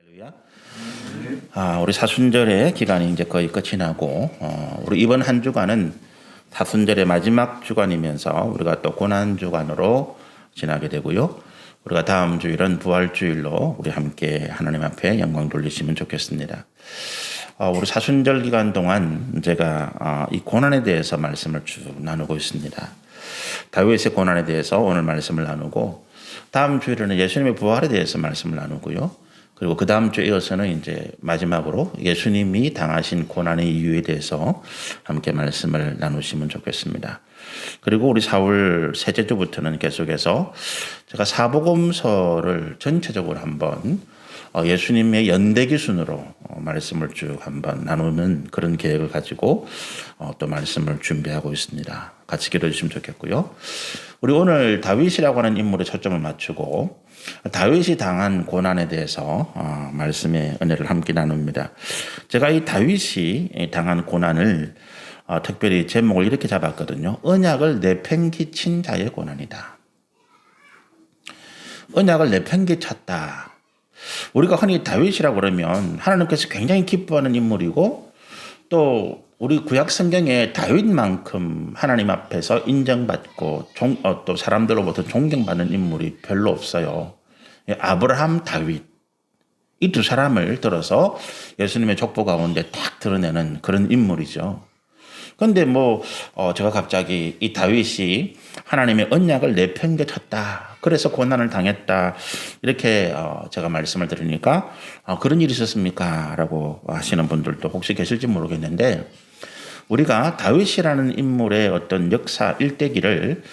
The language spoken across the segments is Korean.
할렐루야. 우리 사순절의 기간이 이제 거의 끝이 나고, 우리 이번 한 주간은 사순절의 마지막 주간이면서 우리가 또 고난 주간으로 지나게 되고요. 우리가 다음 주일은 부활주일로 우리 함께 하나님 앞에 영광 돌리시면 좋겠습니다. 우리 사순절 기간 동안 제가 이 고난에 대해서 말씀을 쭉 나누고 있습니다. 다윗의 고난에 대해서 오늘 말씀을 나누고, 다음 주일에는 예수님의 부활에 대해서 말씀을 나누고요. 그리고 그 다음 주에 이어서는 이제 마지막으로 예수님이 당하신 고난의 이유에 대해서 함께 말씀을 나누시면 좋겠습니다. 그리고 우리 4월 셋째 주부터는 계속해서 제가 사복음서를 전체적으로 한번 예수님의 연대기순으로 말씀을 쭉 한번 나누는 그런 계획을 가지고 또 말씀을 준비하고 있습니다. 같이 기도해 주시면 좋겠고요. 우리 오늘 다윗이라고 하는 인물에 초점을 맞추고 다윗이 당한 고난에 대해서 말씀의 은혜를 함께 나눕니다. 제가 이 다윗이 당한 고난을 특별히 제목을 이렇게 잡았거든요. 언약을 내팽개친 자의 고난이다. 언약을 내팽개쳤다. 우리가 흔히 다윗이라고 그러면 하나님께서 굉장히 기뻐하는 인물이고, 또 우리 구약 성경에 다윗만큼 하나님 앞에서 인정받고 또 사람들로부터 존경받는 인물이 별로 없어요. 아브라함, 다윗, 이 두 사람을 들어서 예수님의 족보 가운데 딱 드러내는 그런 인물이죠. 그런데 제가 갑자기 이 다윗이 하나님의 언약을 내팽개쳤다, 그래서 고난을 당했다, 이렇게 제가 말씀을 드리니까 그런 일이 있었습니까? 라고 하시는 분들도 혹시 계실지 모르겠는데, 우리가 다윗이라는 인물의 어떤 역사 일대기를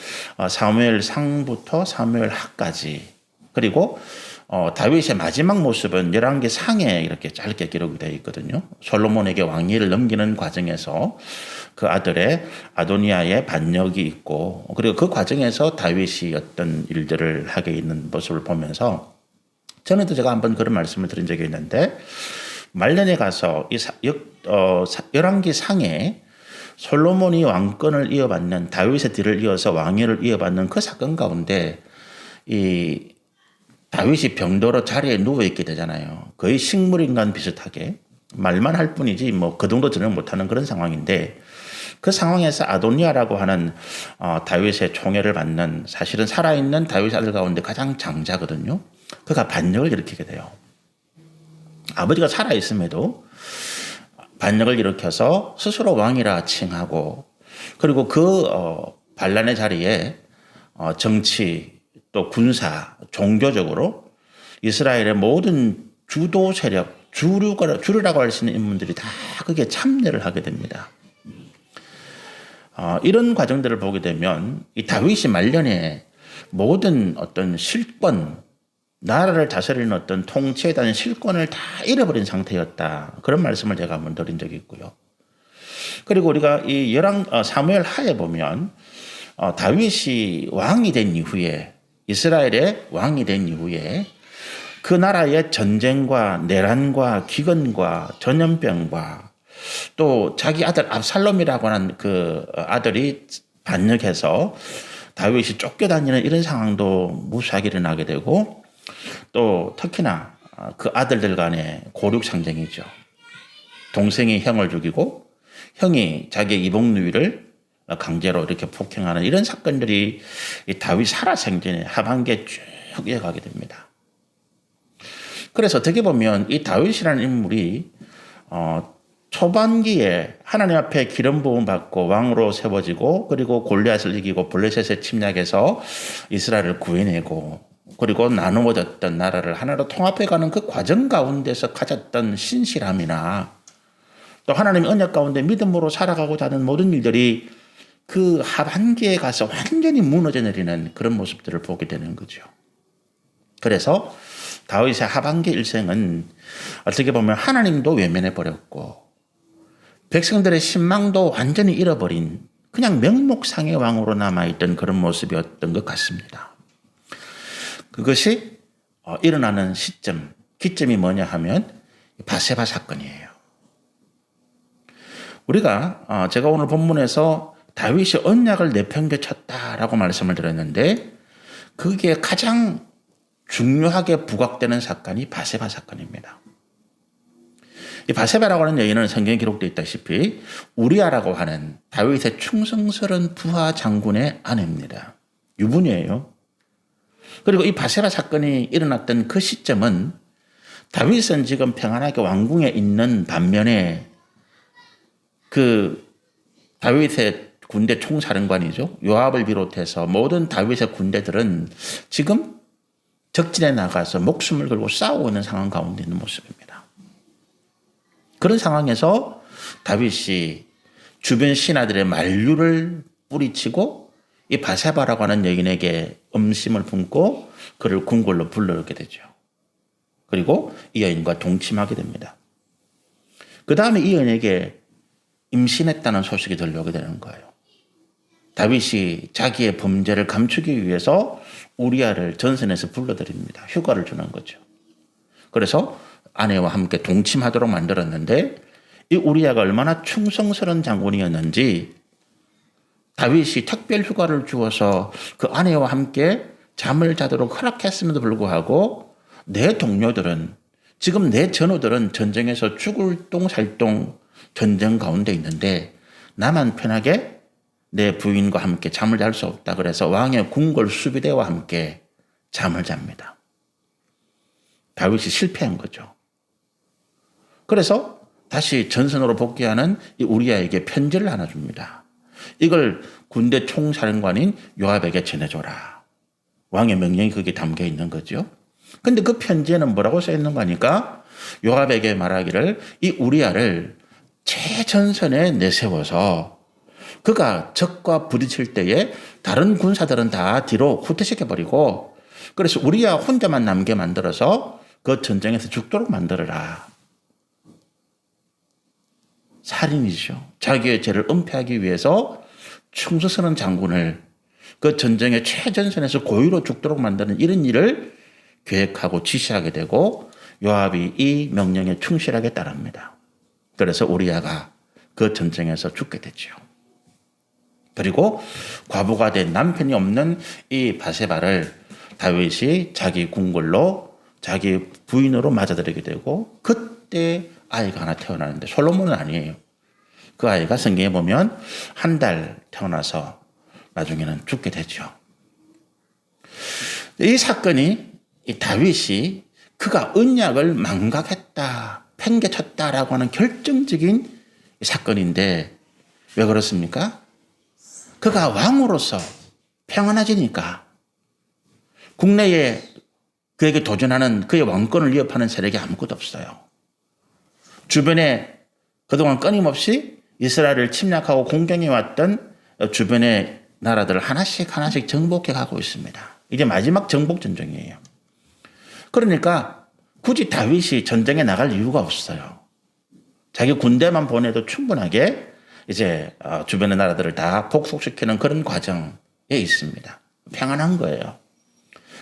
사무엘 상부터 사무엘 하까지, 그리고 다윗의 마지막 모습은 열왕기 상에 이렇게 짧게 기록이 되어 있거든요. 솔로몬에게 왕위를 넘기는 과정에서 그 아들의 아도니아의 반역이 있고, 그리고 그 과정에서 다윗이 어떤 일들을 하게 있는 모습을 보면서, 전에도 제가 한번 그런 말씀을 드린 적이 있는데, 말년에 가서 열왕기 상에 솔로몬이 왕권을 이어받는, 다윗의 뒤를 이어서 왕위를 이어받는 그 사건 가운데 이 다윗이 병도로 자리에 누워있게 되잖아요. 거의 식물인간 비슷하게 말만 할 뿐이지 그 정도 저녁 못하는 그런 상황인데, 그 상황에서 아도니아라고 하는 다윗의 총애를 받는, 사실은 살아있는 다윗 아들 가운데 가장 장자거든요. 그가 반역을 일으키게 돼요. 아버지가 살아있음에도 반역을 일으켜서 스스로 왕이라 칭하고, 그리고 그 반란의 자리에 정치 또 군사, 종교적으로 이스라엘의 모든 주도 세력, 주류라고 할 수 있는 인물들이 다 그게 참여를 하게 됩니다. 이런 과정들을 보게 되면 이 다윗이 말년에 모든 어떤 실권, 나라를 다스리는 어떤 통치에 대한 실권을 다 잃어버린 상태였다, 그런 말씀을 제가 한번 드린 적이 있고요. 그리고 우리가 이 사무엘 하에 보면 다윗이 왕이 된 이후에, 이스라엘의 왕이 된 이후에 그 나라의 전쟁과 내란과 기근과 전염병과 또 자기 아들 압살롬이라고 하는 그 아들이 반역해서 다윗이 쫓겨다니는 이런 상황도 무수하게 일어나게 되고, 또 특히나 그 아들들 간의 고륙 상쟁이죠. 동생이 형을 죽이고 형이 자기의 이복누이를 강제로 이렇게 폭행하는 이런 사건들이 이 다윗 살아생전에 하반기에 쭉 이어가게 됩니다. 그래서 어떻게 보면 이 다윗이라는 인물이 초반기에 하나님 앞에 기름 부음 받고 왕으로 세워지고, 그리고 골리앗을 이기고 블레셋에 침략해서 이스라엘을 구해내고, 그리고 나누어졌던 나라를 하나로 통합해가는 그 과정 가운데서 가졌던 신실함이나, 또 하나님의 언약 가운데 믿음으로 살아가고자 하는 모든 일들이 그 하반기에 가서 완전히 무너져 내리는 그런 모습들을 보게 되는 거죠. 그래서 다윗의 하반기 일생은 어떻게 보면 하나님도 외면해 버렸고, 백성들의 신망도 완전히 잃어버린 그냥 명목상의 왕으로 남아있던 그런 모습이었던 것 같습니다. 그것이 일어나는 시점, 기점이 뭐냐 하면 바세바 사건이에요. 우리가 제가 오늘 본문에서 다윗이 언약을 내팽개쳤다라고 말씀을 드렸는데, 그게 가장 중요하게 부각되는 사건이 바세바 사건입니다. 이 바세바라고 하는 여인은 성경에 기록되어 있다시피 우리아라고 하는 다윗의 충성스러운 부하 장군의 아내입니다. 유부녀예요. 그리고 이 바세바 사건이 일어났던 그 시점은 다윗은 지금 평안하게 왕궁에 있는 반면에 그 다윗의 군대 총사령관이죠. 요압을 비롯해서 모든 다윗의 군대들은 지금 적진에 나가서 목숨을 걸고 싸우고 있는 상황 가운데 있는 모습입니다. 그런 상황에서 다윗이 주변 신하들의 만류를 뿌리치고 이 바세바라고 하는 여인에게 음심을 품고 그를 궁궐로 불러오게 되죠. 그리고 이 여인과 동침하게 됩니다. 그 다음에 이 여인에게 임신했다는 소식이 들려오게 되는 거예요. 다윗이 자기의 범죄를 감추기 위해서 우리아를 전선에서 불러들입니다. 휴가를 주는 거죠. 그래서 아내와 함께 동침하도록 만들었는데 이 우리아가 얼마나 충성스러운 장군이었는지 다윗이 특별 휴가를 주어서 그 아내와 함께 잠을 자도록 허락했음에도 불구하고 내 동료들은 지금 내 전우들은 전쟁에서 죽을 똥살똥 전쟁 가운데 있는데 나만 편하게 내 부인과 함께 잠을 잘 수 없다. 그래서 왕의 궁궐 수비대와 함께 잠을 잡니다. 다윗이 실패한 거죠. 그래서 다시 전선으로 복귀하는 이 우리아에게 편지를 하나 줍니다. 이걸 군대 총사령관인 요압에게 전해줘라. 왕의 명령이 거기에 담겨 있는 거죠. 근데 그 편지에는 뭐라고 써 있는 거니까 요압에게 말하기를 이 우리아를 최전선에 내세워서 그가 적과 부딪힐 때에 다른 군사들은 다 뒤로 후퇴시켜버리고 그래서 우리아 혼자만 남게 만들어서 그 전쟁에서 죽도록 만들어라. 살인이죠. 자기의 죄를 은폐하기 위해서 충성스러운 장군을 그 전쟁의 최전선에서 고의로 죽도록 만드는 이런 일을 계획하고 지시하게 되고 요압이 이 명령에 충실하게 따릅니다. 그래서 우리아가 그 전쟁에서 죽게 되죠. 그리고 과부가 된 남편이 없는 이 바세바를 다윗이 자기 궁궐로 자기 부인으로 맞아들이게 되고 그때 아이가 하나 태어나는데 솔로몬은 아니에요. 그 아이가 성경에 보면 한 달 태어나서 나중에는 죽게 되죠. 이 사건이 이 다윗이 그가 언약을 망각했다, 팽개쳤다라고 하는 결정적인 사건인데 왜 그렇습니까? 그가 왕으로서 평안해지니까 국내에 그에게 도전하는 그의 왕권을 위협하는 세력이 아무것도 없어요. 주변에 그동안 끊임없이 이스라엘을 침략하고 공격해왔던 주변의 나라들을 하나씩 정복해 가고 있습니다. 이제 마지막 정복 전쟁이에요. 그러니까 굳이 다윗이 전쟁에 나갈 이유가 없어요. 자기 군대만 보내도 충분하게 이제 주변의 나라들을 다 복속시키는 그런 과정에 있습니다. 평안한 거예요.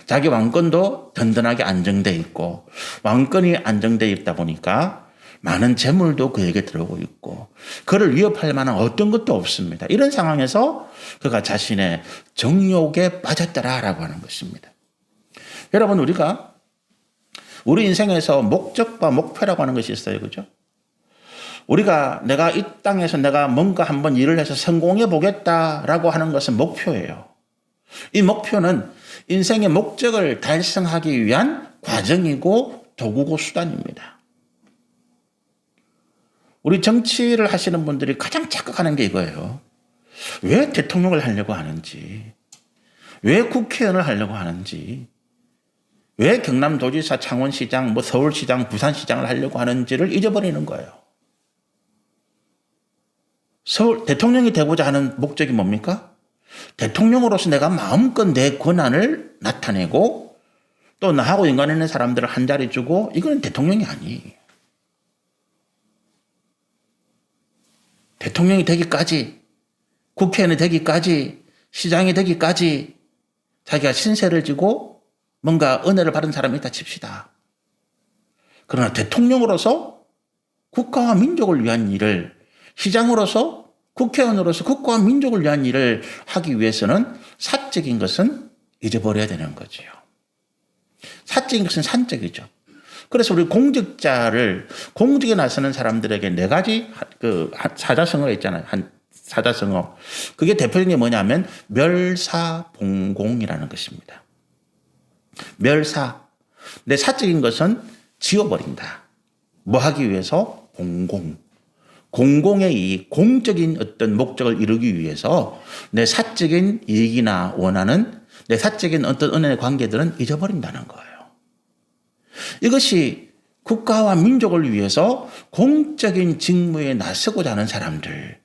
자기 왕권도 든든하게 안정돼 있고 왕권이 안정돼 있다 보니까 많은 재물도 그에게 들어오고 있고 그를 위협할 만한 어떤 것도 없습니다. 이런 상황에서 그가 자신의 정욕에 빠졌더라라고 하는 것입니다. 여러분 우리가 우리 인생에서 목적과 목표라고 하는 것이 있어요. 그죠? 우리가 내가 이 땅에서 내가 뭔가 한번 일을 해서 성공해 보겠다라고 하는 것은 목표예요. 이 목표는 인생의 목적을 달성하기 위한 과정이고 도구고 수단입니다. 우리 정치를 하시는 분들이 가장 착각하는 게 이거예요. 왜 대통령을 하려고 하는지, 왜 국회의원을 하려고 하는지, 왜 경남도지사, 창원시장, 서울시장, 부산시장을 하려고 하는지를 잊어버리는 거예요. 대통령이 되고자 하는 목적이 뭡니까? 대통령으로서 내가 마음껏 내 권한을 나타내고 또 나하고 연관있는 사람들을 한 자리 주고 이건 대통령이 아니에요. 대통령이 되기까지, 국회의원이 되기까지, 시장이 되기까지 자기가 신세를 지고 뭔가 은혜를 받은 사람이 있다 칩시다. 그러나 대통령으로서 국가와 민족을 위한 일을, 시장으로서 국회의원으로서 국가와 민족을 위한 일을 하기 위해서는 사적인 것은 잊어버려야 되는 거죠. 사적인 것은 산적이죠. 그래서 우리 공직에 나서는 사람들에게 네 가지 사자성어가 있잖아요. 사자성어. 그게 대표적인 게 뭐냐면 멸사봉공이라는 것입니다. 멸사. 내 사적인 것은 지워버린다. 뭐 하기 위해서? 공공의 이익, 공적인 어떤 목적을 이루기 위해서 내 사적인 이익이나 원하는 내 사적인 어떤 은혜의 관계들은 잊어버린다는 거예요. 이것이 국가와 민족을 위해서 공적인 직무에 나서고자 하는 사람들.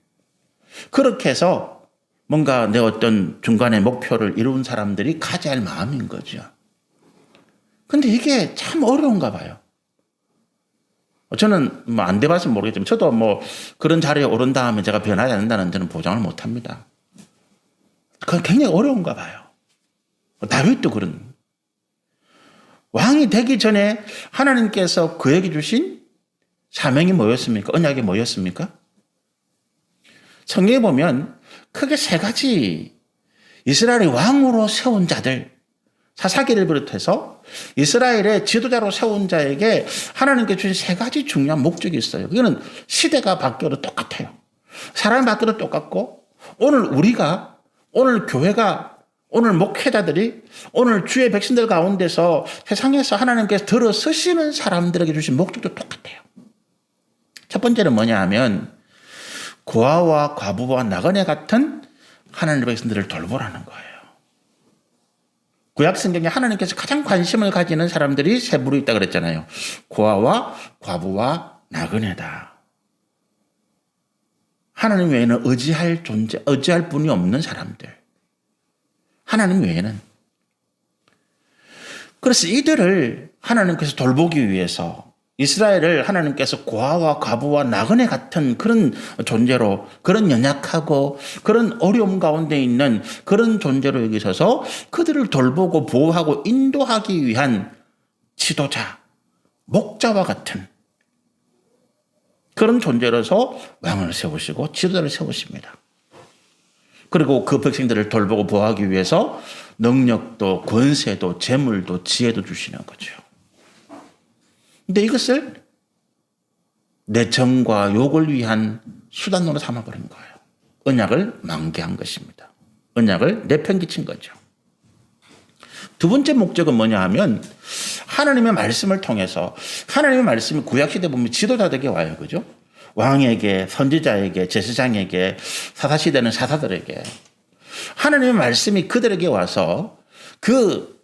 그렇게 해서 뭔가 내 어떤 중간에 목표를 이룬 사람들이 가져야 할 마음인 거죠. 근데 이게 참 어려운가 봐요. 저는 뭐 안 돼봐서 모르겠지만 저도 뭐 그런 자리에 오른 다음에 제가 변하지 않는다는 저는 보장을 못 합니다. 그건 굉장히 어려운가 봐요. 다윗도 그런. 왕이 되기 전에 하나님께서 그에게 주신 사명이 뭐였습니까? 언약이 뭐였습니까? 성경에 보면 크게 세 가지 이스라엘의 왕으로 세운 자들, 사사기를 비롯해서 이스라엘의 지도자로 세운 자에게 하나님께 주신 세 가지 중요한 목적이 있어요. 그거는 시대가 바뀌어도 똑같아요. 사람이 바뀌어도 똑같고 오늘 교회가 오늘 목회자들이 오늘 주의 백성들 가운데서 세상에서 하나님께서 들어서시는 사람들에게 주신 목적도 똑같아요. 첫 번째는 뭐냐 하면 고아와 과부와 나그네 같은 하나님의 백성들을 돌보라는 거예요. 구약 성경에 하나님께서 가장 관심을 가지는 사람들이 세 부류 있다 그랬잖아요. 고아와 과부와 나그네다. 하나님 외에는 의지할 분이 없는 사람들. 하나님 외에는. 그래서 이들을 하나님께서 돌보기 위해서 이스라엘을 하나님께서 고아와 과부와 나그네 같은 그런 존재로, 그런 연약하고 그런 어려움 가운데 있는 그런 존재로 여기셔서 그들을 돌보고 보호하고 인도하기 위한 지도자, 목자와 같은 그런 존재로서 왕을 세우시고 지도자를 세우십니다. 그리고 그 백성들을 돌보고 보호하기 위해서 능력도 권세도 재물도 지혜도 주시는 거죠. 근데 이것을 내 정과 욕을 위한 수단으로 삼아버린 거예요. 언약을 망개한 것입니다. 언약을 내팽개친 거죠. 두 번째 목적은 뭐냐 하면 하나님의 말씀을 통해서 하나님의 말씀이 구약시대 보면 지도자들에게 와요. 그죠? 왕에게, 선지자에게, 제사장에게, 사사시대는 사사들에게 하나님의 말씀이 그들에게 와서 그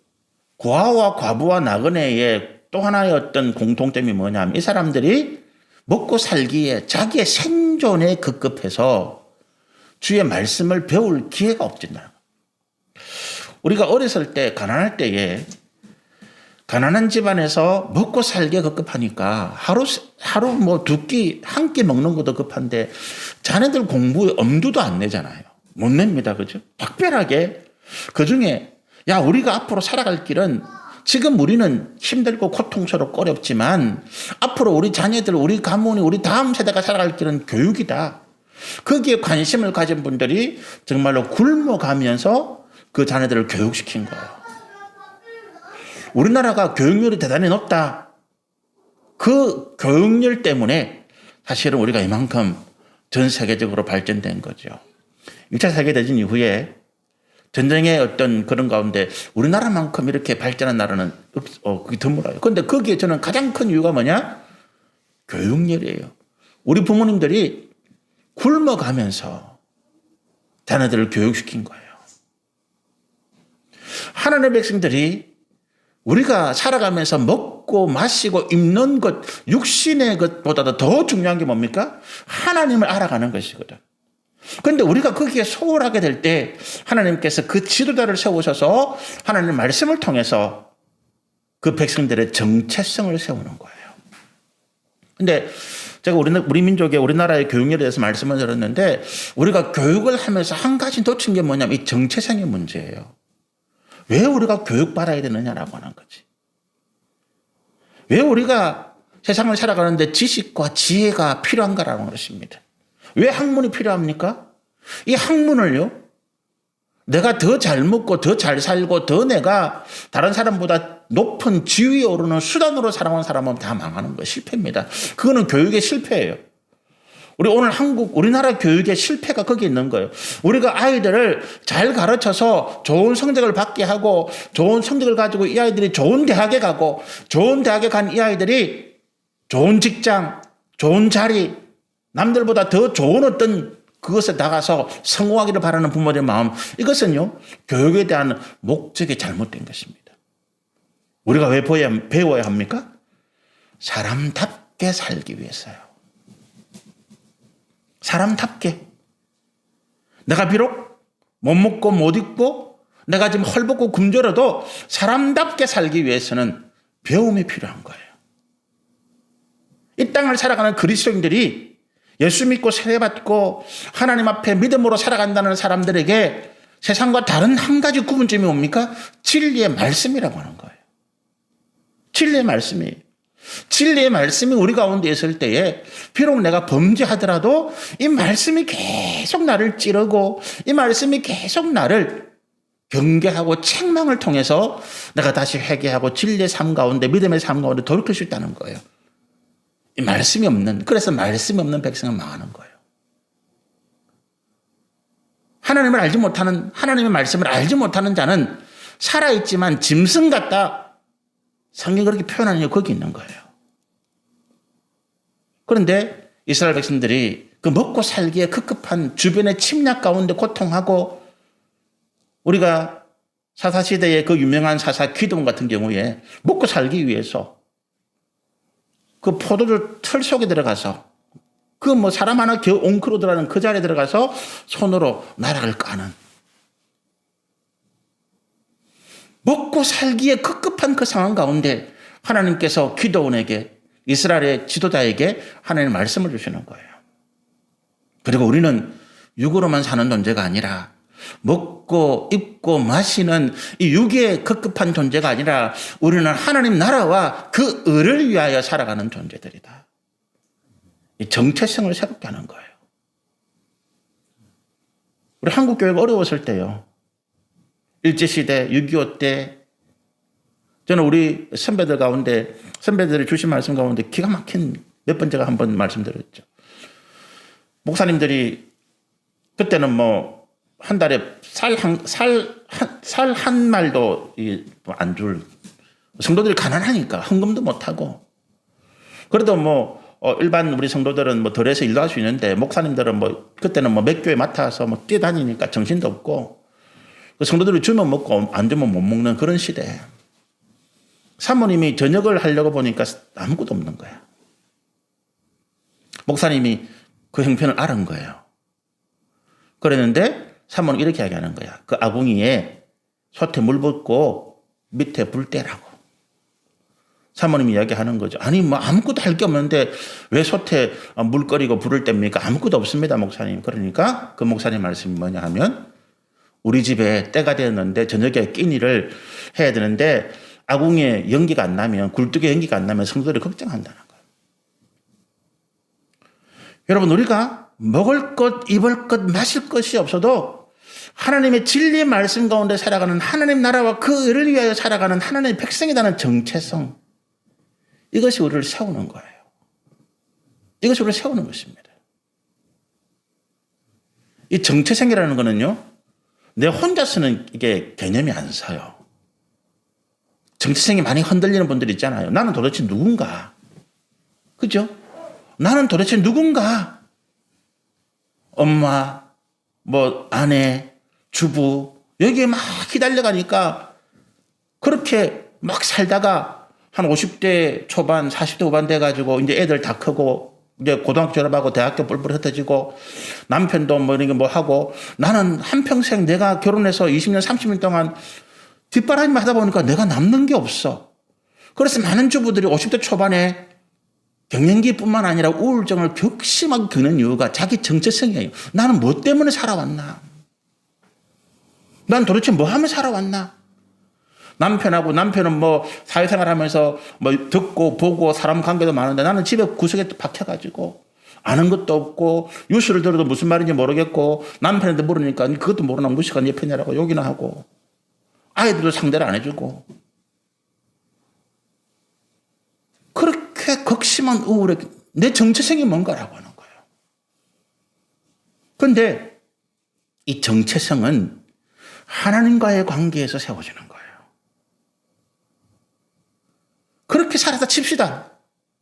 고아와 과부와 나그네의 또 하나의 어떤 공통점이 뭐냐면 이 사람들이 먹고 살기에 자기의 생존에 급급해서 주의 말씀을 배울 기회가 없진다. 우리가 어렸을 때 가난할 때에 가난한 집안에서 먹고 살기에 급급하니까 하루 뭐 두 끼, 한 끼 먹는 것도 급한데 자네들 공부에 엄두도 안 내잖아요. 못 냅니다. 그죠? 특별하게 그중에 야, 우리가 앞으로 살아갈 길은 지금 우리는 힘들고 고통스럽고 어렵지만 앞으로 우리 자녀들, 우리 가문이, 우리 다음 세대가 살아갈 길은 교육이다. 거기에 관심을 가진 분들이 정말로 굶어가면서 그 자녀들을 교육시킨 거예요. 우리나라가 교육열이 대단히 높다. 그 교육열 때문에 사실은 우리가 이만큼 전 세계적으로 발전된 거죠. 1차 세계대전 이후에 전쟁의 어떤 그런 가운데 우리나라만큼 이렇게 발전한 나라는 그게 드물어요. 그런데 거기에 저는 가장 큰 이유가 뭐냐? 교육열이에요. 우리 부모님들이 굶어가면서 자녀들을 교육시킨 거예요. 하나님의 백성들이 우리가 살아가면서 먹고 마시고 입는 것, 육신의 것보다도 더 중요한 게 뭡니까? 하나님을 알아가는 것이거든. 그런데 우리가 거기에 소홀하게 될 때 하나님께서 그 지도자를 세우셔서 하나님의 말씀을 통해서 그 백성들의 정체성을 세우는 거예요. 그런데 제가 우리 민족의 우리나라의 교육에 대해서 말씀을 드렸는데 우리가 교육을 하면서 한 가지 놓친 게 뭐냐면 이 정체성의 문제예요. 왜 우리가 교육받아야 되느냐라고 하는 거지. 왜 우리가 세상을 살아가는데 지식과 지혜가 필요한가라는 것입니다. 왜 학문이 필요합니까? 이 학문을요, 내가 더 잘 먹고 더 잘 살고 더 내가 다른 사람보다 높은 지위에 오르는 수단으로 살아온 사람은 다 망하는 거예요. 실패입니다. 그거는 교육의 실패예요. 우리 오늘 우리나라 교육의 실패가 거기 있는 거예요. 우리가 아이들을 잘 가르쳐서 좋은 성적을 받게 하고 좋은 성적을 가지고 이 아이들이 좋은 대학에 가고 좋은 대학에 간 이 아이들이 좋은 직장, 좋은 자리, 남들보다 더 좋은 어떤 그것에 나가서 성공하기를 바라는 부모들의 마음, 이것은요, 교육에 대한 목적이 잘못된 것입니다. 우리가 왜 배워야 합니까? 사람답게 살기 위해서요. 사람답게. 내가 비록 못 먹고 못 입고 내가 지금 헐벗고 굶주려도 사람답게 살기 위해서는 배움이 필요한 거예요. 이 땅을 살아가는 그리스도인들이 예수 믿고 세례받고 하나님 앞에 믿음으로 살아간다는 사람들에게 세상과 다른 한 가지 구분점이 뭡니까? 진리의 말씀이라고 하는 거예요. 진리의 말씀이에요. 진리의 말씀이 우리 가운데 있을 때에 비록 내가 범죄하더라도 이 말씀이 계속 나를 찌르고 이 말씀이 계속 나를 경계하고 책망을 통해서 내가 다시 회개하고 진리의 삶 가운데 믿음의 삶 가운데 돌이킬 수 있다는 거예요. 이 말씀이 없는, 그래서 말씀이 없는 백성은 망하는 거예요. 하나님의 말씀을 알지 못하는 자는 살아있지만 짐승 같다. 성경이 그렇게 표현하는 게 거기 있는 거예요. 그런데 이스라엘 백성들이 그 먹고 살기에 급급한 주변의 침략 가운데 고통하고, 우리가 사사시대의 그 유명한 사사 기드온 같은 경우에 먹고 살기 위해서 그 포도주 틀 속에 들어가서 그 사람 하나 겨우 옹크로 들어가는 그 자리에 들어가서 손으로 나락을 까는, 먹고 살기에 급급한 그 상황 가운데 하나님께서 기드온에게, 이스라엘의 지도자에게 하나님의 말씀을 주시는 거예요. 그리고 우리는 육으로만 사는 존재가 아니라 먹고 입고 마시는 이 육의 급급한 존재가 아니라 우리는 하나님 나라와 그 의를 위하여 살아가는 존재들이다. 이 정체성을 새롭게 하는 거예요. 우리 한국 교회가 어려웠을 때요, 일제시대, 6.25 때 저는 우리 선배들 가운데, 선배들이 주신 말씀 가운데 기가 막힌 몇 번 제가 한번 말씀드렸죠. 목사님들이 그때는 한 달에 살 한 말도 안 줄, 성도들이 가난하니까 헌금도 못하고, 그래도 일반 우리 성도들은 덜해서 일도 할 수 있는데 목사님들은 그때는 몇 교회 맡아서 뛰어다니니까 정신도 없고, 그 성도들이 주면 먹고 안 주면 못 먹는 그런 시대. 사모님이 저녁을 하려고 보니까 아무것도 없는 거야. 목사님이 그 형편을 알은 거예요. 그랬는데 사모는 이렇게 이야기하는 거야. 그 아궁이에 솥에 물 붓고 밑에 불 떼라고. 사모님이 이야기하는 거죠. 아니 아무것도 할 게 없는데 왜 솥에 물 끓이고 불을 뗍니까? 아무것도 없습니다, 목사님. 그러니까 그 목사님 말씀이 뭐냐 하면, 우리 집에 때가 되었는데 저녁에 끼니를 해야 되는데 아궁이에 연기가 안 나면, 굴뚝에 연기가 안 나면 성도들이 걱정한다는 거예요. 여러분, 우리가 먹을 것, 입을 것, 마실 것이 없어도 하나님의 진리의 말씀 가운데 살아가는, 하나님 나라와 그 의를 위하여 살아가는 하나님의 백성이라는 정체성, 이것이 우리를 세우는 거예요. 이것이 우리를 세우는 것입니다. 이 정체성이라는 거는요, 내 혼자서는 이게 개념이 안 서요. 정체성이 많이 흔들리는 분들 있잖아요. 나는 도대체 누군가? 그죠? 나는 도대체 누군가? 엄마, 아내, 주부, 여기에 막 기다려가니까 그렇게 막 살다가 한 50대 초반, 40대 후반 돼가지고 이제 애들 다 크고 이제 고등학교 졸업하고 대학교 뿔뿔 흩어지고 남편도 이런 게 하고, 나는 한평생 내가 결혼해서 20년, 30년 동안 뒷바라지만 하다 보니까 내가 남는 게 없어. 그래서 많은 주부들이 50대 초반에 갱년기뿐만 아니라 우울증을 격심하게 겪는 이유가 자기 정체성이에요. 나는 뭐 때문에 살아왔나? 난 도대체 뭐 하며 살아왔나? 남편은 사회생활 하면서 듣고 보고 사람 관계도 많은데 나는 집에 구석에 박혀가지고 아는 것도 없고 뉴스를 들어도 무슨 말인지 모르겠고 남편한테 물으니까 그것도 모르나 무식한 예편이라고 욕이나 하고 아이들도 상대를 안 해주고 그렇게 극심한 우울에 내 정체성이 뭔가라고 하는 거예요. 그런데 이 정체성은 하나님과의 관계에서 세워지는 거예요. 그렇게 살아다 칩시다.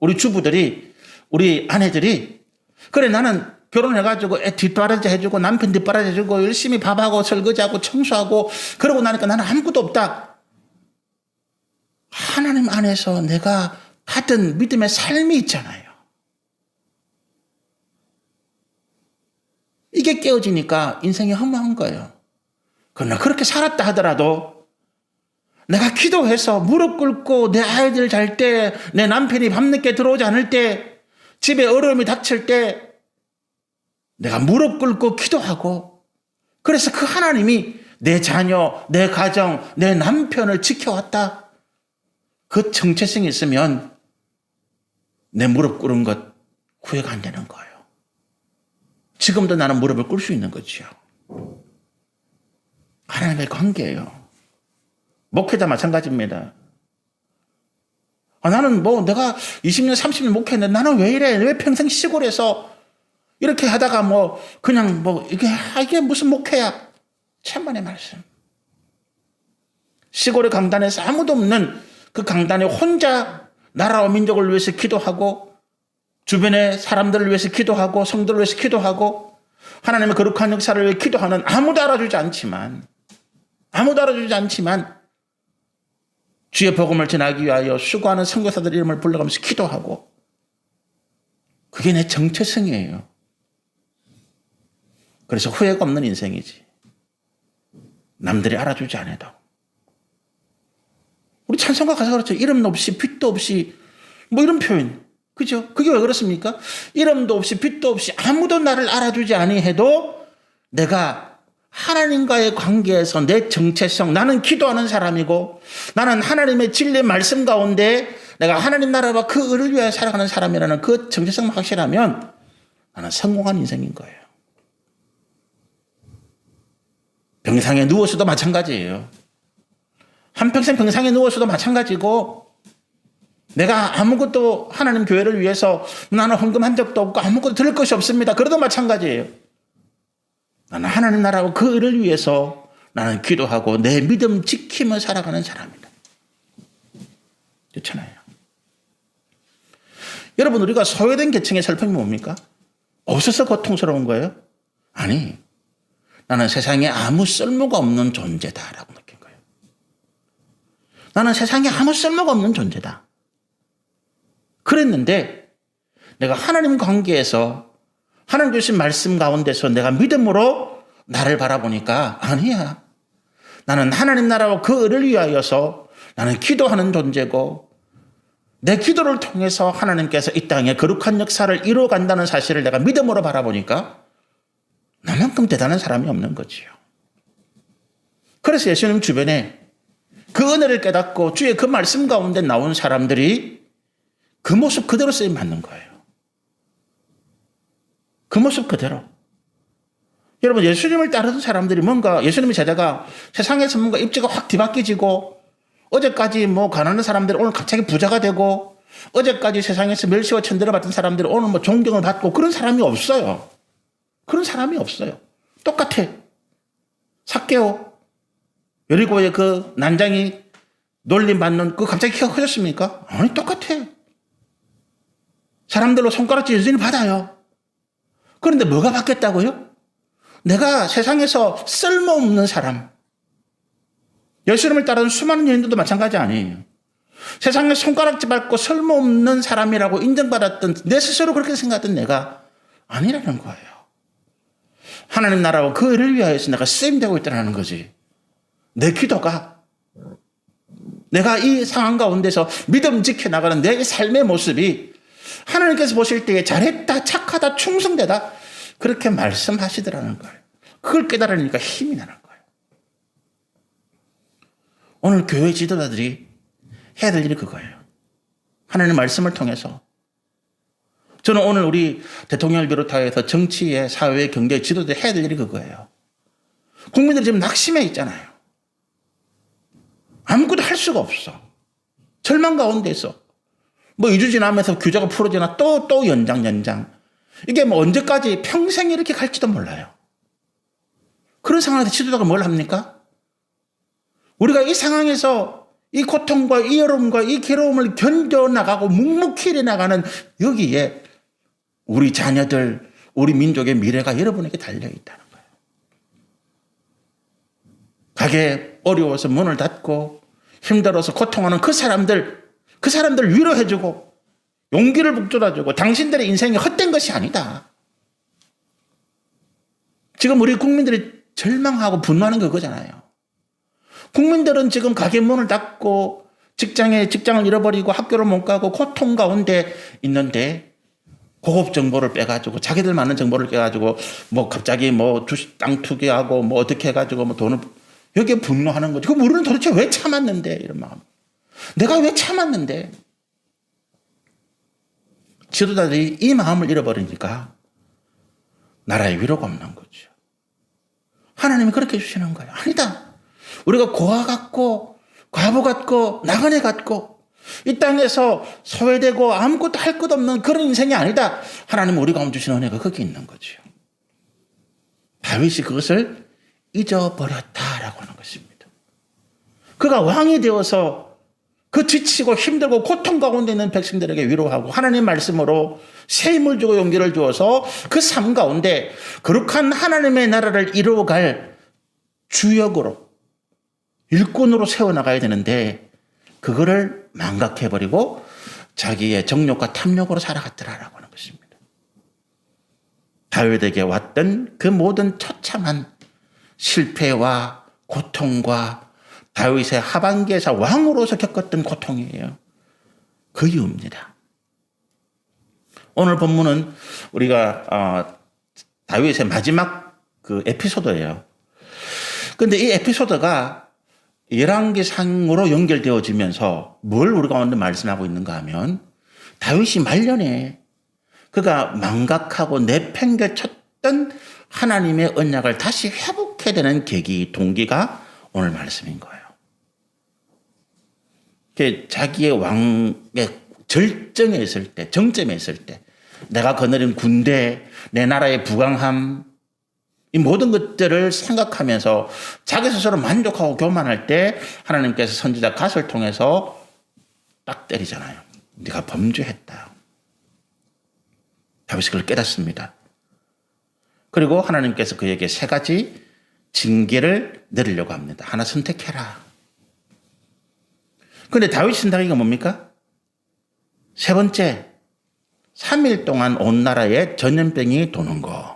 우리 주부들이, 우리 아내들이, 그래, 나는 결혼해가지고 애 뒷바라지 해주고 남편 뒷바라지 해주고 열심히 밥하고 설거지하고 청소하고 그러고 나니까 나는 아무것도 없다. 하나님 안에서 내가 받은 믿음의 삶이 있잖아요. 이게 깨어지니까 인생이 허무한 거예요. 그러나 그렇게 살았다 하더라도 내가 기도해서 무릎 꿇고 내 아이들 잘 때, 내 남편이 밤늦게 들어오지 않을 때, 집에 어려움이 닥칠 때 내가 무릎 꿇고 기도하고 그래서 그 하나님이 내 자녀, 내 가정, 내 남편을 지켜왔다. 그 정체성이 있으면 내 무릎 꿇은 것 후회가 안 되는 거예요. 지금도 나는 무릎을 꿇을 수 있는 거지요. 하나님의 관계예요. 목회자 마찬가지입니다. 나는 내가 20년, 30년 목회했는데 나는 왜 이래? 왜 평생 시골에서 이렇게 하다가 그냥 이게 무슨 목회야? 천만의 말씀. 시골의 강단에서 아무도 없는 그 강단에 혼자 나라와 민족을 위해서 기도하고 주변의 사람들을 위해서 기도하고 성도를 위해서 기도하고 하나님의 거룩한 역사를 위해 기도하는 아무도 알아주지 않지만 주의 복음을 전하기 위하여 수고하는 선교사들 이름을 불러가면서 기도하고 그게 내 정체성이에요. 그래서 후회가 없는 인생이지. 남들이 알아주지 않아도. 우리 찬송가 가사 그렇죠. 이름도 없이 빛도 없이 이런 표현. 그죠? 그게 왜 그렇습니까? 이름도 없이 빛도 없이 아무도 나를 알아주지 아니해도 내가 하나님과의 관계에서 내 정체성, 나는 기도하는 사람이고 나는 하나님의 진리의 말씀 가운데 내가 하나님 나라와 그 의를 위하여 살아가는 사람이라는 그 정체성만 확실하면 나는 성공한 인생인 거예요. 병상에 누워서도 마찬가지예요. 한평생 병상에 누워서도 마찬가지고 내가 아무것도 하나님 교회를 위해서 나는 헌금한 적도 없고 아무것도 들을 것이 없습니다. 그래도 마찬가지예요. 나는 하나님 나라와 그 의를 위해서 나는 기도하고 내 믿음 지키며 살아가는 사람이다. 그렇잖아요. 여러분, 우리가 소외된 계층의 슬픔이 뭡니까? 없어서 고통스러운 거예요? 아니, 나는 세상에 아무 쓸모가 없는 존재다라고 느낀 거예요. 나는 세상에 아무 쓸모가 없는 존재다. 그랬는데 내가 하나님 관계에서 하나님 주신 말씀 가운데서 내가 믿음으로 나를 바라보니까 아니야. 나는 하나님 나라와 그 의를 위하여서 나는 기도하는 존재고 내 기도를 통해서 하나님께서 이 땅에 거룩한 역사를 이루어간다는 사실을 내가 믿음으로 바라보니까 나만큼 대단한 사람이 없는 거지요. 그래서 예수님 주변에 그 은혜를 깨닫고 주의 그 말씀 가운데 나온 사람들이 그 모습 그대로 쓰임 받는 거예요. 그 모습 그대로. 여러분, 예수님을 따르는 사람들이 뭔가 예수님의 제자가 세상에서 뭔가 입지가 확 뒤바뀌지고 어제까지 가난한 사람들이 오늘 갑자기 부자가 되고 어제까지 세상에서 멸시와 천대를 받던 사람들이 오늘 존경을 받고 그런 사람이 없어요. 그런 사람이 없어요. 똑같아. 삭개오 여리고의 그 난장이 놀림받는 그 갑자기 키가 커졌습니까? 아니, 똑같아. 사람들로 손가락질 여전히 받아요. 그런데 뭐가 바뀌었다고요? 내가 세상에서 쓸모없는 사람. 예수님을 따르는 수많은 여인들도 마찬가지 아니에요. 세상에 손가락질 받고 쓸모없는 사람이라고 인정받았던 내 스스로 그렇게 생각했던 내가 아니라는 거예요. 하나님 나라와 그 일을 위하여서 내가 쓰임되고 있다는 거지. 내 기도가 내가 이 상황 가운데서 믿음 지켜나가는 내 삶의 모습이 하나님께서 보실 때에 잘했다, 착하다, 충성되다 그렇게 말씀하시더라는 거예요. 그걸 깨달으니까 힘이 나는 거예요. 오늘 교회 지도자들이 해야 될 일이 그거예요. 하나님의 말씀을 통해서 저는 오늘 우리 대통령을 비롯하여서 정치에 사회, 경제, 지도자들이 해야 될 일이 그거예요. 국민들이 지금 낙심해 있잖아요. 아무것도 할 수가 없어. 절망 가운데 있어. 뭐 2주 지나면서 규제가 풀어지나 또 연장. 이게 뭐 언제까지 평생 이렇게 갈지도 몰라요. 그런 상황에서 지도자가 뭘 합니까? 우리가 이 상황에서 이 고통과 이 어려움과 이 괴로움을 견뎌나가고 묵묵히 일해나가는 여기에 우리 자녀들, 우리 민족의 미래가 여러분에게 달려있다는 거예요. 가게 어려워서 문을 닫고 힘들어서 고통하는 그 사람들 위로해주고 용기를 북돋아주고 당신들의 인생이 헛된 것이 아니다. 지금 우리 국민들이 절망하고 분노하는 게 그거잖아요. 국민들은 지금 가게 문을 닫고 직장을 잃어버리고 학교를 못 가고 고통 가운데 있는데 고급 정보를 빼가지고 자기들 많은 정보를 빼가지고 뭐 갑자기 뭐 주식 땅 투기하고 뭐 어떻게 해가지고 뭐 돈을 여기에 분노하는 거죠. 그럼 우리는 도대체 왜 참았는데 이런 마음. 내가 왜 참았는데. 지도자들이 이 마음을 잃어버리니까 나라에 위로가 없는 거죠. 하나님이 그렇게 해주시는 거예요. 아니다. 우리가 고아 같고 과부 같고 나그네 같고 이 땅에서 소외되고 아무것도 할 것 없는 그런 인생이 아니다. 하나님 우리 가운데 주신 은혜가 거기 있는 거죠. 다윗이 그것을 잊어버렸다라고 하는 것입니다. 그가 왕이 되어서 그 지치고 힘들고 고통 가운데 있는 백성들에게 위로하고 하나님 말씀으로 새 힘을 주고 용기를 주어서 그 삶 가운데 거룩한 하나님의 나라를 이루어갈 주역으로 일꾼으로 세워나가야 되는데 그거를 망각해버리고 자기의 정욕과 탐욕으로 살아갔더라라고 하는 것입니다. 다윗에게 왔던 그 모든 처참한 실패와 고통과 다윗의 하반기에서 왕으로서 겪었던 고통이에요. 그 이유입니다. 오늘 본문은 우리가 다윗의 마지막 그 에피소드예요. 그런데 이 에피소드가 열왕기상으로 연결되어지면서 뭘 우리 가운데 말씀하고 있는가 하면 다윗이 말년에 그가 망각하고 내팽개쳤던 하나님의 언약을 다시 회복해야 되는 계기, 동기가 오늘 말씀인 거예요. 자기의 왕의 절정에 있을 때, 정점에 있을 때 내가 거느린 군대, 내 나라의 부강함 이 모든 것들을 생각하면서 자기 스스로 만족하고 교만할 때 하나님께서 선지자 갓을 통해서 딱 때리잖아요. 네가 범죄했다. 다윗이 그걸 깨닫습니다. 그리고 하나님께서 그에게 3가지 징계를 내리려고 합니다. 하나 선택해라. 그런데 다윗이 선택한 게 뭡니까? 3번째, 3일 동안 온 나라에 전염병이 도는 거.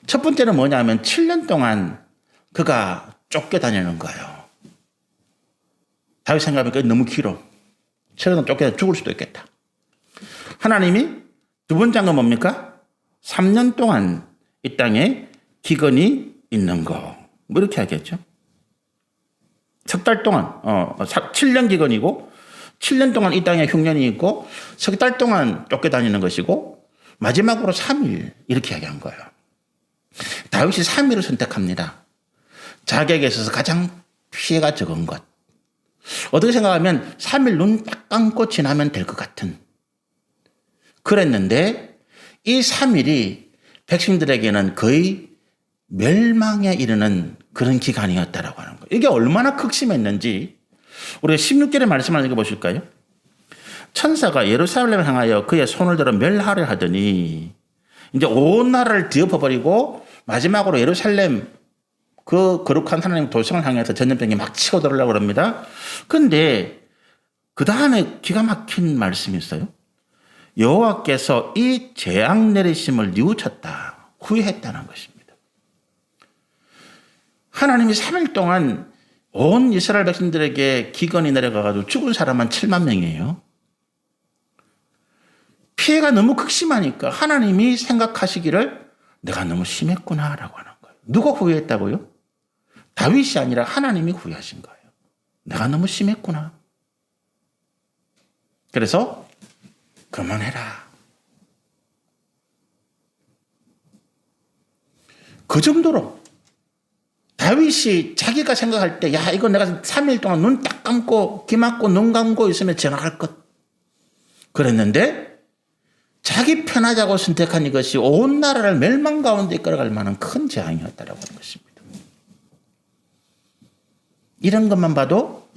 첫 번째는 뭐냐면 7년 동안 그가 쫓겨다니는 거예요. 다윗 생각하니까 너무 길어. 7년 쫓겨다 죽을 수도 있겠다. 하나님이 두 번째 건 뭡니까? 3년 동안 이 땅에 기근이 있는 거. 뭐 이렇게 하겠죠. 석 달 동안 7년 기근이고 7년 동안 이 땅에 흉년이 있고 석 달 동안 쫓겨다니는 것이고 마지막으로 3일 이렇게 이야기한 거예요. 다윗이 3일을 선택합니다. 자기에게 있어서 가장 피해가 적은 것. 어떻게 생각하면 3일 눈 딱 감고 지나면 될 것 같은. 그랬는데 이 3일이 백성들에게는 거의 멸망에 이르는 그런 기간이었다라고 하는 거예요. 이게 얼마나 극심했는지 우리가 16절의 말씀을 읽어보실까요? 천사가 예루살렘을 향하여 그의 손을 들어 멸하려 하더니 이제 온 나라를 뒤엎어버리고 마지막으로 예루살렘 그 거룩한 하나님 도성을 향해서 전염병이 막 치고 들어오려고 합니다. 그런데 그 다음에 기가 막힌 말씀이 있어요. 여호와께서 이 재앙 내리심을 뉘우쳤다. 후회했다는 것입니다. 하나님이 3일 동안 온 이스라엘 백성들에게 기근이 내려가가지고 죽은 사람만 7만 명이에요. 피해가 너무 극심하니까 하나님이 생각하시기를 내가 너무 심했구나라고 하는 거예요. 누가 후회했다고요? 다윗이 아니라 하나님이 후회하신 거예요. 내가 너무 심했구나. 그래서 그만해라. 그 정도로 다윗이 자기가 생각할 때, 야, 이거 내가 3일 동안 눈 딱 감고, 귀 막고, 눈 감고 있으면 지나갈 것. 그랬는데, 자기 편하자고 선택한 이것이 온 나라를 멸망 가운데 이끌어갈 만한 큰 재앙이었다라고 하는 것입니다. 이런 것만 봐도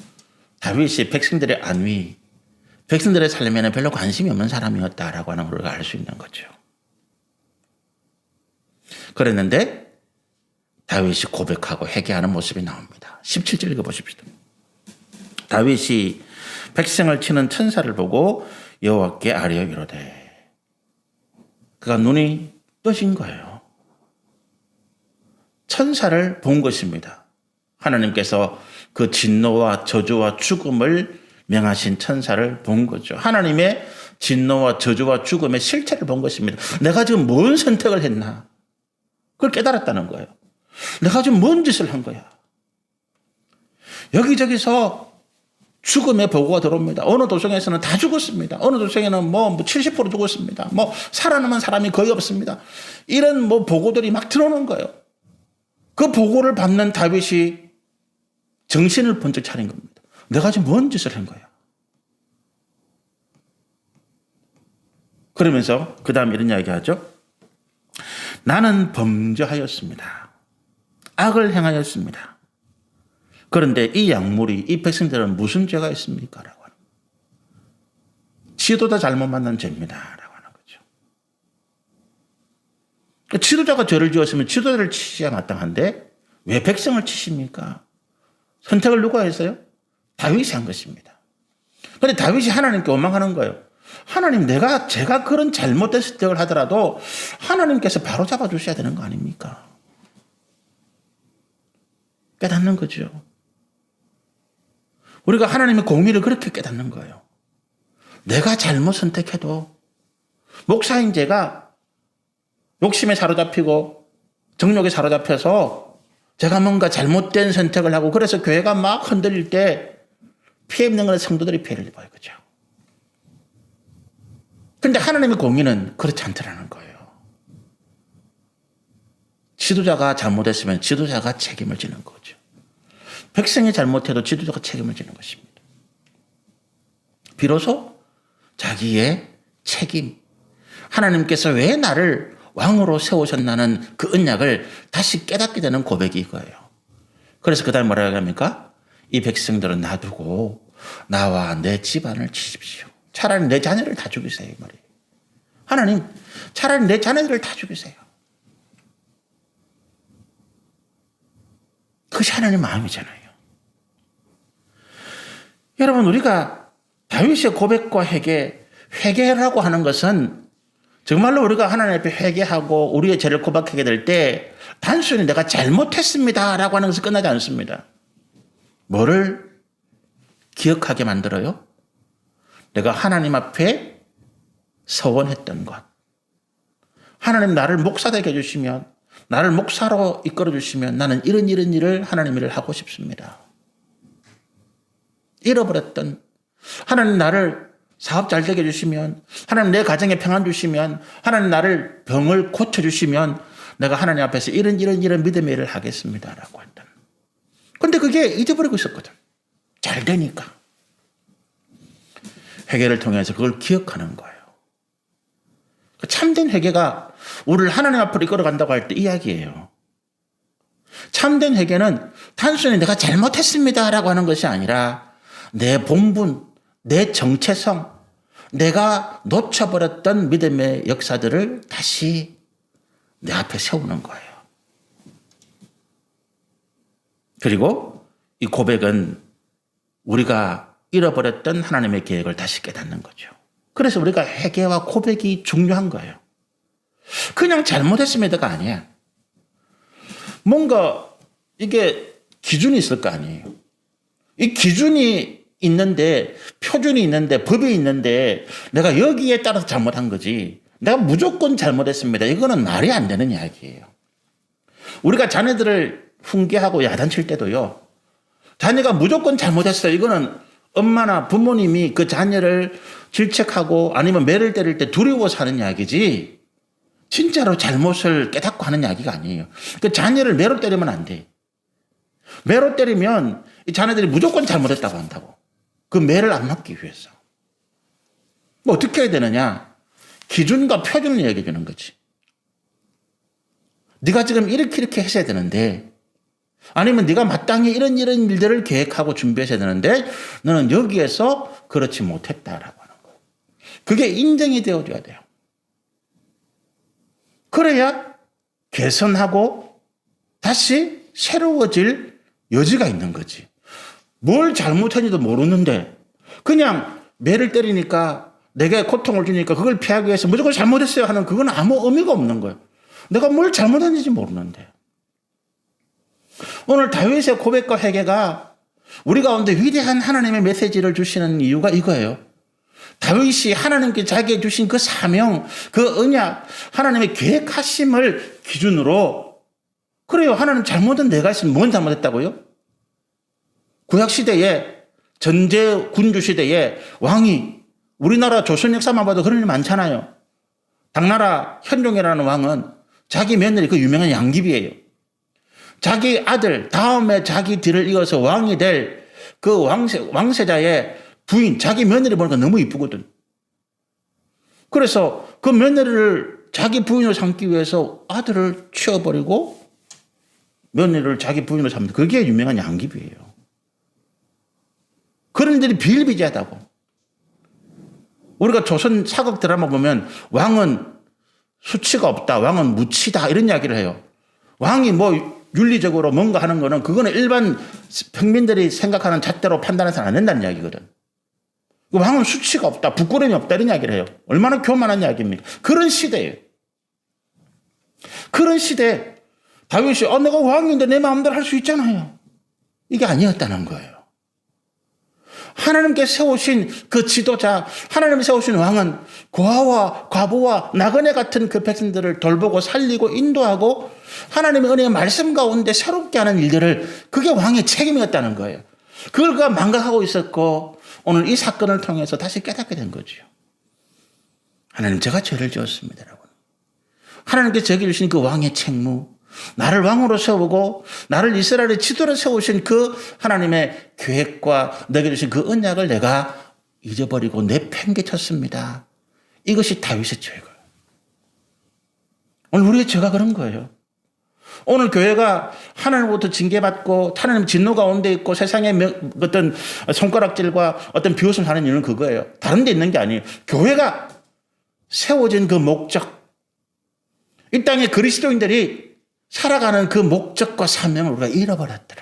다윗이 백성들의 안위, 백성들의 삶에는 별로 관심이 없는 사람이었다라고 하는 걸 알 수 있는 거죠. 그랬는데 다윗이 고백하고 회개하는 모습이 나옵니다. 17절 읽어보십시오. 다윗이 백성을 치는 천사를 보고 여호와께 아뢰어 이르되, 그가 눈이 떠진 거예요. 천사를 본 것입니다. 하나님께서 그 진노와 저주와 죽음을 명하신 천사를 본 거죠. 하나님의 진노와 저주와 죽음의 실체를 본 것입니다. 내가 지금 뭔 선택을 했나? 그걸 깨달았다는 거예요. 내가 지금 뭔 짓을 한 거야? 여기저기서 죽음의 보고가 들어옵니다. 어느 도성에서는 다 죽었습니다. 어느 도성에는 70% 죽었습니다. 살아남은 사람이 거의 없습니다. 이런 보고들이 막 들어오는 거예요. 그 보고를 받는 다윗이 정신을 번쩍 차린 겁니다. 내가 지금 뭔 짓을 한 거야? 그러면서 그 다음 이런 이야기 하죠. 나는 범죄하였습니다. 악을 행하였습니다. 그런데 이 약물이, 이 백성들은 무슨 죄가 있습니까? 라고 하는 거예요. 지도자 잘못 만난 죄입니다. 라고 하는 거죠. 지도자가 죄를 지었으면 지도자를 치셔야 마땅한데 왜 백성을 치십니까? 선택을 누가 했어요? 다윗이 한 것입니다. 그런데 다윗이 하나님께 원망하는 거예요. 하나님, 제가 그런 잘못된 선택을 하더라도 하나님께서 바로 잡아주셔야 되는 거 아닙니까? 깨닫는 거죠. 우리가 하나님의 공의를 그렇게 깨닫는 거예요. 내가 잘못 선택해도 목사인 제가 욕심에 사로잡히고 정욕에 사로잡혀서 제가 뭔가 잘못된 선택을 하고 그래서 교회가 막 흔들릴 때 피해 입는 건 성도들이 피해를 입어요. 그죠? 그런데 하나님의 공의는 그렇지 않더라는 거예요. 지도자가 잘못했으면 지도자가 책임을 지는 거죠. 백성이 잘못해도 지도자가 책임을 지는 것입니다. 비로소 자기의 책임, 하나님께서 왜 나를 왕으로 세우셨나는 그 언약을 다시 깨닫게 되는 고백이 이거예요. 그래서 그 다음에 뭐라고 합니까? 이 백성들은 놔두고 나와 내 집안을 치십시오. 차라리 내 자녀를 다 죽이세요. 이 말이에요. 하나님, 차라리 내 자녀들을 다 죽이세요. 그것이 하나님의 마음이잖아요. 여러분, 우리가 다윗의 고백과 회개라고 하는 것은 정말로 우리가 하나님 앞에 회개하고 우리의 죄를 고백하게 될 때 단순히 내가 잘못했습니다라고 하는 것이 끝나지 않습니다. 뭐를 기억하게 만들어요? 내가 하나님 앞에 서원했던 것. 하나님 나를 목사 되게 해주시면, 나를 목사로 이끌어 주시면 나는 이런 일을 하나님 일을 하고 싶습니다. 잃어버렸던, 하나님 나를 사업 잘 되게 해주시면, 하나님 내 가정에 평안 주시면, 하나님 나를 병을 고쳐주시면 내가 하나님 앞에서 이런 믿음의 일을 하겠습니다. 라고 했던. 근데 그게 잊어버리고 있었거든. 잘 되니까. 회개를 통해서 그걸 기억하는 거예요. 참된 회개가 우리를 하나님 앞으로 이끌어간다고 할 때 이야기예요. 참된 회개는 단순히 내가 잘못했습니다라고 하는 것이 아니라 내 본분, 내 정체성, 내가 놓쳐버렸던 믿음의 역사들을 다시 내 앞에 세우는 거예요. 그리고 이 고백은 우리가 잃어버렸던 하나님의 계획을 다시 깨닫는 거죠. 그래서 우리가 회개와 고백이 중요한 거예요. 그냥 잘못했습니다가 아니야. 뭔가 이게 기준이 있을 거 아니에요. 이 기준이 있는데, 표준이 있는데, 법이 있는데 내가 여기에 따라서 잘못한 거지. 내가 무조건 잘못했습니다. 이거는 말이 안 되는 이야기예요. 우리가 자녀들을 훈계하고 야단칠 때도요. 자녀가 무조건 잘못했어요. 이거는 엄마나 부모님이 그 자녀를 질책하고 아니면 매를 때릴 때 두려워서 하는 이야기지. 진짜로 잘못을 깨닫고 하는 이야기가 아니에요. 그 자녀를 매로 때리면 안 돼. 매로 때리면 이 자녀들이 무조건 잘못했다고 한다고. 그 매를 안 맞기 위해서. 뭐 어떻게 해야 되느냐? 기준과 표준을 얘기해 주는 거지. 네가 지금 이렇게 했어야 되는데, 아니면 네가 마땅히 이런 일들을 계획하고 준비했어야 되는데 너는 여기에서 그렇지 못했다라고 하는 거예요. 그게 인정이 되어줘야 돼요. 그래야 개선하고 다시 새로워질 여지가 있는 거지. 뭘 잘못했는지도 모르는데 그냥 매를 때리니까 내게 고통을 주니까 그걸 피하기 위해서 무조건 잘못했어요 하는 그건 아무 의미가 없는 거예요. 내가 뭘 잘못했는지 모르는데. 오늘 다윗의 고백과 회개가 우리 가운데 위대한 하나님의 메시지를 주시는 이유가 이거예요. 다윗이 하나님께 자기에게 주신 그 사명, 그 언약, 하나님의 계획하심을 기준으로, 그래요. 하나님 잘못은 내가 했으면 뭔 잘못했다고요? 구약시대에, 전제 군주시대에 왕이, 우리나라 조선 역사만 봐도 그런 일 많잖아요. 당나라 현종이라는 왕은 자기 며느리 그 유명한 양귀비예요. 자기 아들, 다음에 자기 뒤를 이어서 왕이 될 그 왕세자의 부인, 자기 며느리 보니까 너무 이쁘거든. 그래서 그 며느리를 자기 부인으로 삼기 위해서 아들을 치워버리고 며느리를 자기 부인으로 삼는, 그게 유명한 양귀비예요. 그런 일이 비일비재하다고. 우리가 조선 사극 드라마 보면 왕은 수치가 없다, 왕은 무치다 이런 이야기를 해요. 왕이 뭐 윤리적으로 뭔가 하는 거는 그거는 일반 평민들이 생각하는 잣대로 판단해서는 안 된다는 이야기거든. 왕은 수치가 없다, 부끄러움이 없다 이런 이야기를 해요. 얼마나 교만한 이야기입니까? 그런 시대예요. 그런 시대에 다윗이 내가 왕인데 내 마음대로 할 수 있잖아요. 이게 아니었다는 거예요. 하나님께 세우신 그 지도자, 하나님이 세우신 왕은 고아와 과부와 나그네 같은 그 백성들을 돌보고 살리고 인도하고 하나님의 은혜의 말씀 가운데 새롭게 하는 일들을, 그게 왕의 책임이었다는 거예요. 그걸 그가 망각하고 있었고 오늘 이 사건을 통해서 다시 깨닫게 된 거죠. 하나님, 제가 죄를 지었습니다. 하나님께 제게 주신 그 왕의 책무, 나를 왕으로 세우고 나를 이스라엘의 지도로 세우신 그 하나님의 계획과 내게 주신 그 언약을 내가 잊어버리고 내팽개쳤습니다. 이것이 다윗의 죄가. 오늘 우리의 죄가 그런 거예요. 오늘 교회가 하나님으로부터 징계받고 하나님 진노 가운데 있고 세상의 어떤 손가락질과 어떤 비웃음 하는 이유는 그거예요. 다른 데 있는 게 아니에요. 교회가 세워진 그 목적, 이 땅의 그리스도인들이 살아가는 그 목적과 사명을 우리가 잃어버렸더라.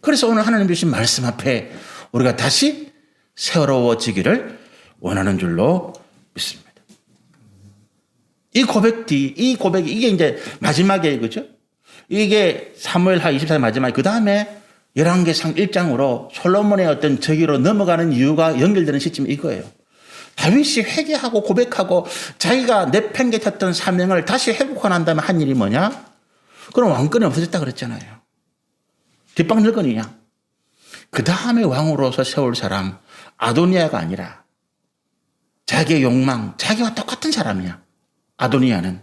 그래서 오늘 하나님 주신 말씀 앞에 우리가 다시 새로워지기를 원하는 줄로 믿습니다. 이 고백이 이게 이제 마지막에, 그죠? 이게 사무엘하 24장 마지막에, 그 다음에 열왕기상 1장으로 솔로몬의 어떤 저기로 넘어가는 이유가 연결되는 시점이 이거예요. 다윗이 회개하고 고백하고 자기가 내팽개쳤던 사명을 다시 회복하고 난 다음에 한 일이 뭐냐? 그럼 왕권이 없어졌다 그랬잖아요. 뒷방 늙은이냐? 그 다음에 왕으로서 세울 사람 아도니아가 아니라 자기의 욕망, 자기와 똑같은 사람이야. 아도니아는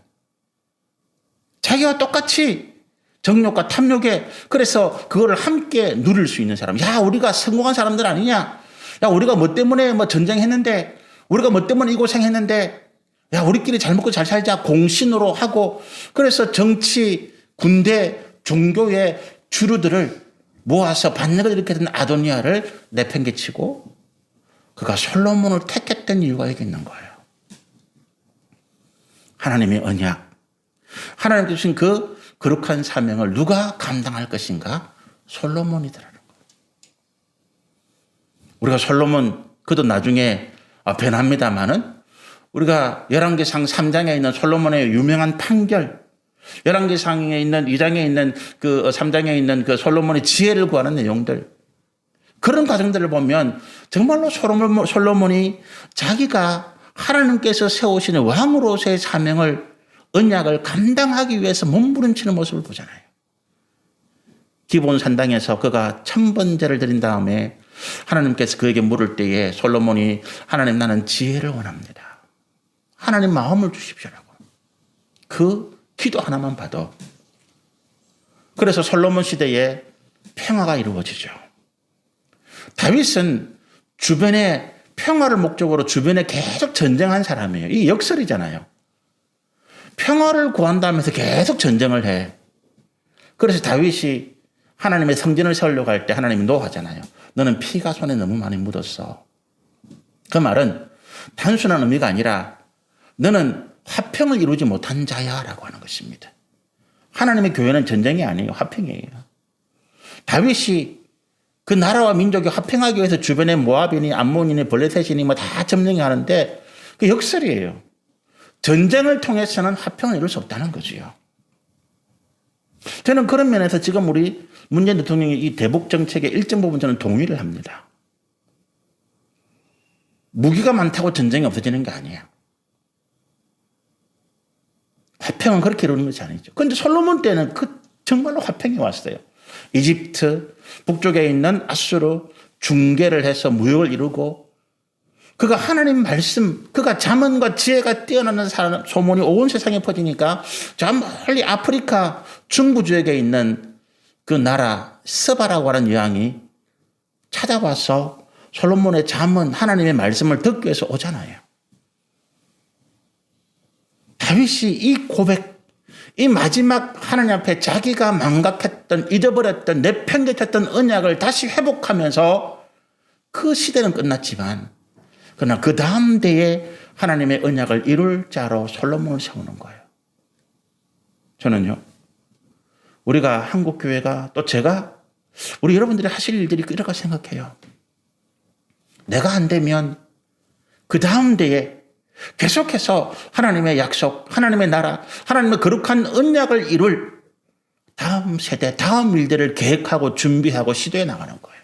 자기와 똑같이 정욕과 탐욕에, 그래서 그거를 함께 누릴 수 있는 사람. 야, 우리가 성공한 사람들 아니냐? 야, 우리가 뭐 때문에 뭐 전쟁했는데, 우리가 뭐 때문에 이 고생했는데, 야, 우리끼리 잘 먹고 잘 살자 공신으로 하고, 그래서 정치, 군대, 종교의 주류들을 모아서 반역을 일으켰던 아도니아를 내팽개치고 그가 솔로몬을 택했던 이유가 여기 있는 거예요. 하나님의 언약, 하나님 주신 그 거룩한 사명을 누가 감당할 것인가? 솔로몬이더라는 거예요. 우리가 솔로몬, 그도 나중에 변합니다마는 우리가 열왕기상 3장에 있는 솔로몬의 유명한 판결, 열왕기상에 있는 2장에 있는 그 3장에 있는 그 솔로몬의 지혜를 구하는 내용들, 그런 과정들을 보면 정말로 솔로몬이 자기가 하나님께서 세우시는 왕으로서의 사명을, 언약을 감당하기 위해서 몸부림치는 모습을 보잖아요. 기본 산당에서 그가 천번제를 드린 다음에 하나님께서 그에게 물을 때에 솔로몬이 하나님 나는 지혜를 원합니다. 하나님 마음을 주십시오라고. 그 기도 하나만 봐도 그래서 솔로몬 시대에 평화가 이루어지죠. 다윗은 주변에 평화를 목적으로 주변에 계속 전쟁한 사람이에요. 이 역설이잖아요. 평화를 구한다면서 계속 전쟁을 해. 그래서 다윗이 하나님의 성전을 세우려고 할 때 하나님이 노하잖아요. 너는 피가 손에 너무 많이 묻었어. 그 말은 단순한 의미가 아니라 너는 화평을 이루지 못한 자야 라고 하는 것입니다. 하나님의 교회는 전쟁이 아니에요. 화평이에요. 다윗이 그 나라와 민족이 화평하기 위해서 주변에 모압이니 암몬이니 블레셋이니 뭐 다 점령하는데 그 역설이에요. 전쟁을 통해서는 화평을 이룰 수 없다는 거지요. 저는 그런 면에서 지금 우리 문재인 대통령이 이 대북 정책의 일정 부분 저는 동의를 합니다. 무기가 많다고 전쟁이 없어지는 게 아니에요. 화평은 그렇게 이루는 것이 아니죠. 그런데 솔로몬 때는 정말로 화평이 왔어요. 이집트 북쪽에 있는 아수르 중개를 해서 무역을 이루고 그가 하나님 말씀, 그가 자문과 지혜가 뛰어나는 사람, 소문이 온 세상에 퍼지니까 저 멀리 아프리카 중부 지역에 있는 그 나라 스바라고 하는 여왕이 찾아와서 솔로몬의 자문, 하나님의 말씀을 듣기 위해서 오잖아요. 다윗이 이 고백, 이 마지막 하나님 앞에 자기가 망각했던, 잊어버렸던, 내팽개쳤던 언약을 다시 회복하면서 그 시대는 끝났지만 그러나 그 다음 대에 하나님의 언약을 이룰 자로 솔로몬을 세우는 거예요. 저는요, 우리가 한국교회가 또 제가 우리 여러분들이 하실 일들이 이렇게 생각해요. 내가 안 되면 그 다음 대에 계속해서 하나님의 약속, 하나님의 나라, 하나님의 거룩한 언약을 이룰 다음 세대, 다음 일들을 계획하고 준비하고 시도해 나가는 거예요.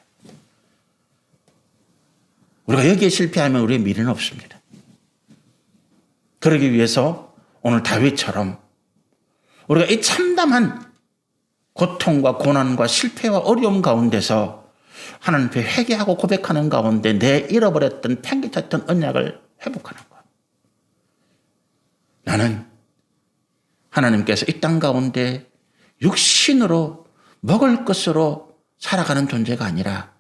우리가 여기에 실패하면 우리의 미래는 없습니다. 그러기 위해서 오늘 다윗처럼 우리가 이 참담한 고통과 고난과 실패와 어려움 가운데서 하나님 앞에 회개하고 고백하는 가운데 내 잃어버렸던 팽개쳤던 언약을 회복하는 거예요. 나는 하나님께서 이 땅 가운데 육신으로 먹을 것으로 살아가는 존재가 아니라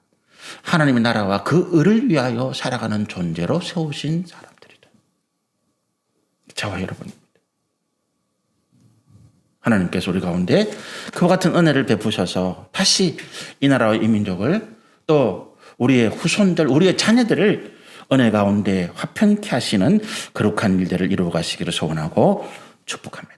하나님의 나라와 그 의를 위하여 살아가는 존재로 세우신 사람들이다. 저와 여러분입니다. 하나님께서 우리 가운데 그와 같은 은혜를 베푸셔서 다시 이 나라와 이 민족을 또 우리의 후손들, 우리의 자녀들을 은혜 가운데 화평케 하시는 거룩한 일들을 이루어 가시기를 소원하고 축복합니다.